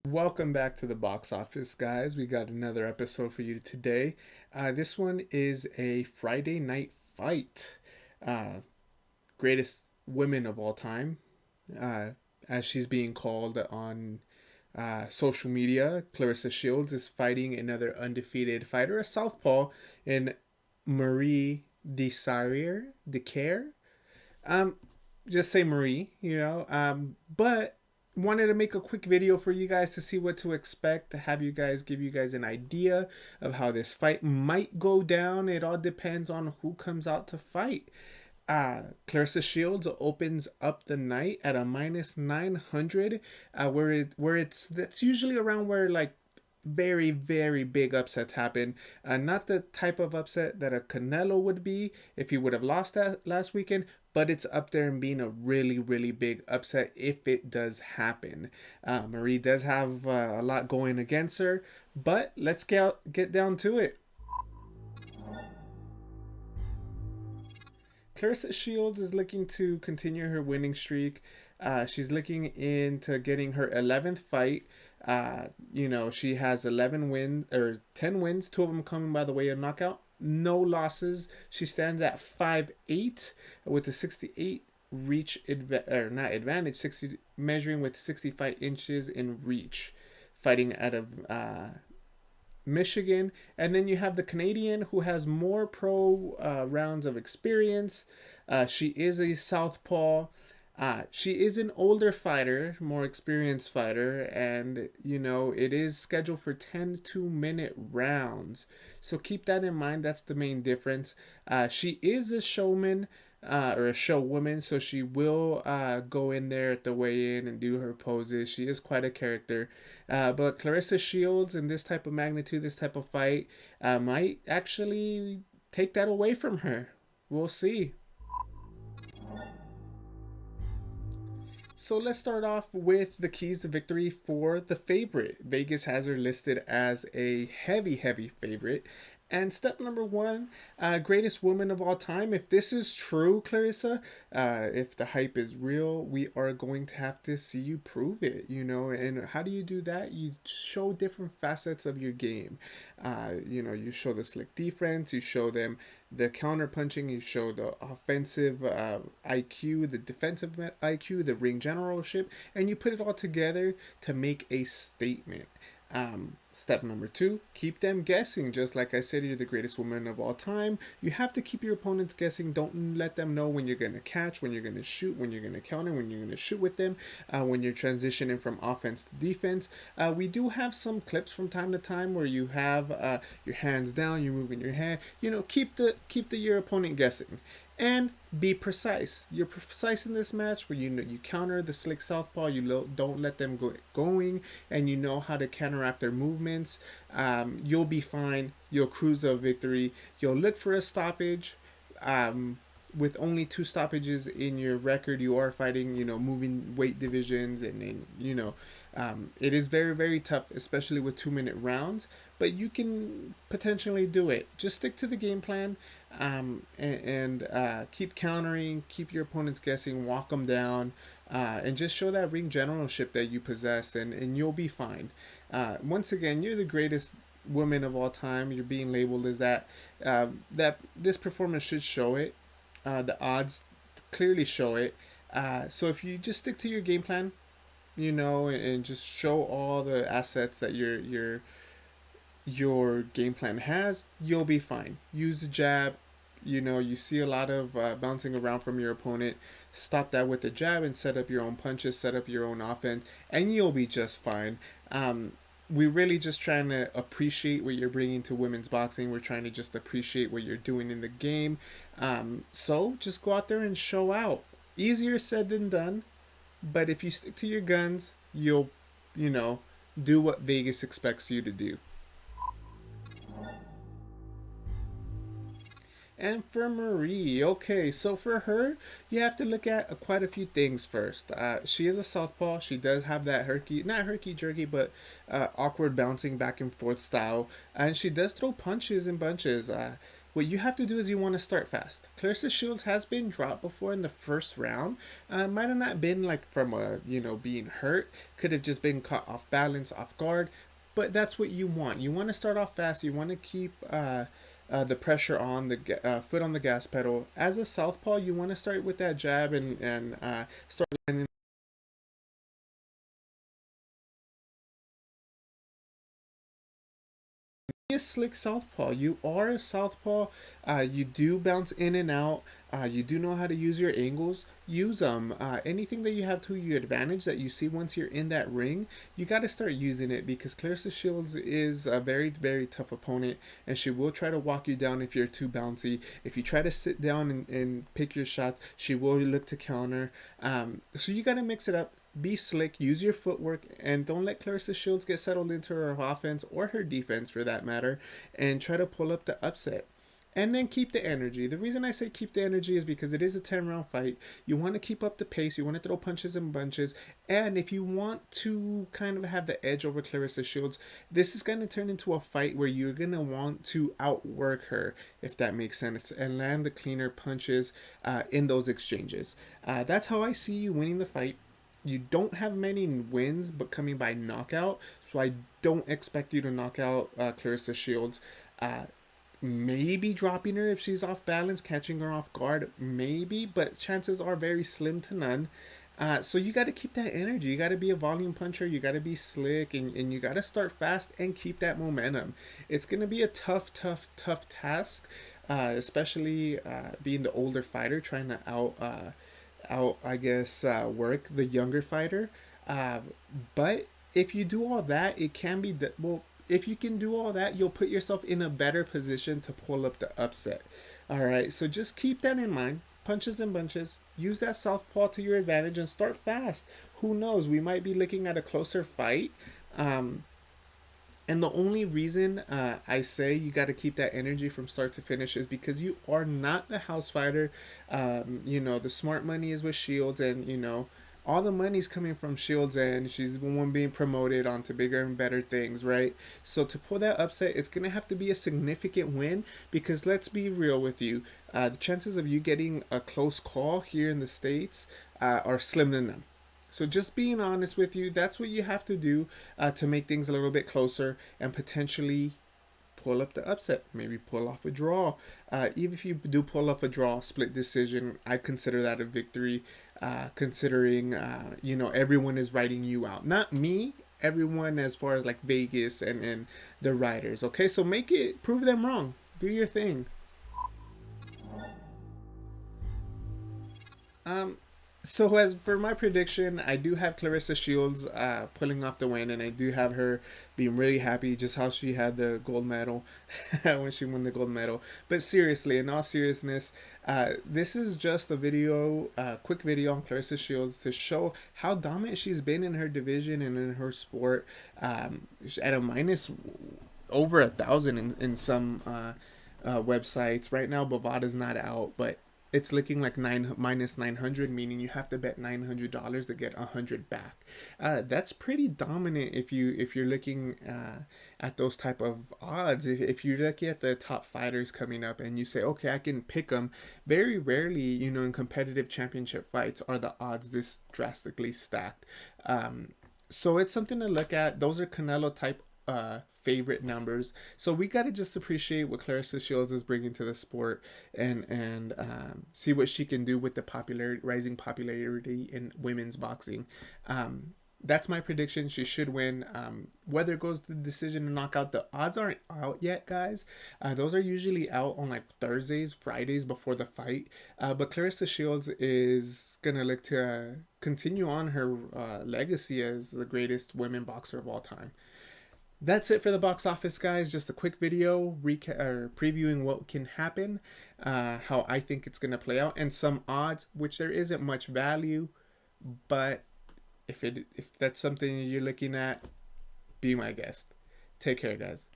Welcome back to the box office, guys. We got another episode for you today. This one is a Friday night fight. Uh, Greatest women of all time, uh, as she's being called on social media. Clarissa Shields is fighting another undefeated fighter, a southpaw, in Marie Dicaire. Um, just say Marie, but wanted to make a quick video for you guys to see what to expect, to have you guys give you guys an idea of how this fight might go down. It all depends on who comes out to fight. Clarissa Shields opens up the night at a minus 900, where that's usually around where like very big upsets happen. Not the type of upset that a Canelo would be if he would have lost that last weekend, but it's up there and being a really big upset if it does happen. Marie does have a lot going against her, but let's get down to it. Clarissa Shields is looking to continue her winning streak. She's looking into getting her 11th fight. She has 11 wins or 10 wins, two of them coming by the way of knockout. No losses. She stands at 5'8" with a 68 reach or not advantage, 60 measuring with 65 inches in reach, fighting out of Michigan. And then you have the Canadian who has more pro rounds of experience. She is a southpaw. She is an older fighter, more experienced fighter, and it is scheduled for 10 2-minute rounds. So keep that in mind. That's the main difference. She is a showman, or a showwoman, so she will go in there at the weigh in and do her poses. She is quite a character. But Clarissa Shields in this type of magnitude, this type of fight, might actually take that away from her. We'll see. So let's start off with the keys to victory for the favorite. Vegas has her listed as a heavy favorite. And step number one, greatest woman of all time. If this is true, Clarissa, if the hype is real, we are going to have to see you prove it, And how do you do that? You show different facets of your game. You show the slick defense, you show them the counter punching, you show the offensive IQ, the defensive IQ, the ring generalship, and you put it all together to make a statement. Step number two, keep them guessing. Just like I said, you're the greatest woman of all time. You have to keep your opponents guessing. Don't let them know when you're going to catch, when you're going to shoot, when you're going to counter, when you're going to shoot with them, when you're transitioning from offense to defense. We do have some clips from time to time where you have your hands down, you're moving your hand. Keep your opponent guessing. And be precise. You're precise in this match where you counter the slick southpaw. Don't let them go going, and you know how to counteract their movements. You'll be fine. You'll cruise to a victory. You'll look for a stoppage. With only two stoppages in your record, you are fighting, moving weight divisions, and it is very tough, especially with 2-minute rounds. But you can potentially do it. Just stick to the game plan, and keep countering, keep your opponents guessing, walk them down, and just show that ring generalship that you possess, and you'll be fine. Once again, you're the greatest woman of all time. You're being labeled as that. That this performance should show it. The odds clearly show it. So if you just stick to your game plan, and just show all the assets that your game plan has, you'll be fine. Use the jab. You see a lot of bouncing around from your opponent. Stop that with the jab and set up your own punches, set up your own offense, and you'll be just fine. We're really just trying to appreciate what you're bringing to women's boxing. We're trying to just appreciate what you're doing in the game. So just go out there and show out. Easier said than done, but if you stick to your guns, you'll, do what Vegas expects you to do. And for Marie, okay, so for her, you have to look at quite a few things first. She is a southpaw. She does have that not herky jerky, but awkward bouncing back and forth style, and she does throw punches and bunches. What you have to do is you want to start fast. Clarissa Shields has been dropped before in the first round. Might have not been like from a, being hurt. Could have just been caught off balance, off guard. But that's what you want. You want to start off fast. You want to keep the pressure on the foot on the gas pedal. As a southpaw, you want to start with that jab and start landing a slick southpaw. You are a southpaw. You do bounce in and out. You do know how to use your angles. Use them. Anything that you have to your advantage that you see once you're in that ring, you got to start using it because Clarissa Shields is a very, very tough opponent, and she will try to walk you down if you're too bouncy. If you try to sit down and pick your shots, she will look to counter. So you got to mix it up. Be slick, use your footwork, and don't let Clarissa Shields get settled into her offense or her defense for that matter, and try to pull up the upset. And then keep the energy. The reason I say keep the energy is because it is a 10-round fight. You want to keep up the pace. You want to throw punches and bunches. And if you want to kind of have the edge over Clarissa Shields, this is going to turn into a fight where you're going to want to outwork her, if that makes sense, and land the cleaner punches in those exchanges. That's how I see you winning the fight. You don't have many wins, but coming by knockout. So I don't expect you to knock out Clarissa Shields. Maybe dropping her if she's off balance, catching her off guard, maybe, but chances are very slim to none. So you got to keep that energy. You got to be a volume puncher. You got to be slick, and you got to start fast and keep that momentum. It's going to be a tough, tough, tough task, especially being the older fighter trying to I guess, work the younger fighter. Uh, but if you do all that, it can be well. If you can do all that, you'll put yourself in a better position to pull up the upset. All right, so just keep that in mind. Punches and bunches. Use that southpaw to your advantage and start fast. Who knows? We might be looking at a closer fight. Um, and the only reason I say you got to keep that energy from start to finish is because you are not the house fighter. The smart money is with Shields, and all the money's coming from Shields, and she's the one being promoted onto bigger and better things, right? So to pull that upset, it's gonna have to be a significant win because let's be real with you, the chances of you getting a close call here in the States are slim to none. So just being honest with you, that's what you have to do to make things a little bit closer and potentially pull up the upset. Maybe pull off a draw. Even if you do pull off a draw, split decision, I consider that a victory. Considering everyone is writing you out, not me. Everyone as far as like Vegas and the writers. Okay, so make it prove them wrong. Do your thing. Um, so as for my prediction, I do have Clarissa Shields pulling off the win, and I do have her being really happy, just how she had the gold medal when she won the gold medal. But seriously, in all seriousness, this is just a video, quick video on Clarissa Shields to show how dominant she's been in her division and in her sport. At a minus over 1,000 in some websites right now. Bovada's not out, but it's looking like minus 900, meaning you have to bet $900 to get 100 back. That's pretty dominant if you're looking at those type of odds. If you're looking at the top fighters coming up and you say, okay, I can pick them. Very rarely, in competitive championship fights are the odds this drastically stacked. So it's something to look at. Those are Canelo type favorite numbers. So we got to just appreciate what Clarissa Shields is bringing to the sport and see what she can do with the rising popularity in women's boxing. That's my prediction. She should win. Whether it goes to the decision and knockout, the odds aren't out yet, guys. Those are usually out on like Thursdays, Fridays before the fight. But Clarissa Shields is gonna look to continue on her legacy as the greatest women boxer of all time. That's it for the box office, guys. Just a quick video previewing what can happen, how I think it's gonna play out, and some odds, which there isn't much value, but if that's something you're looking at, be my guest. Take care, guys.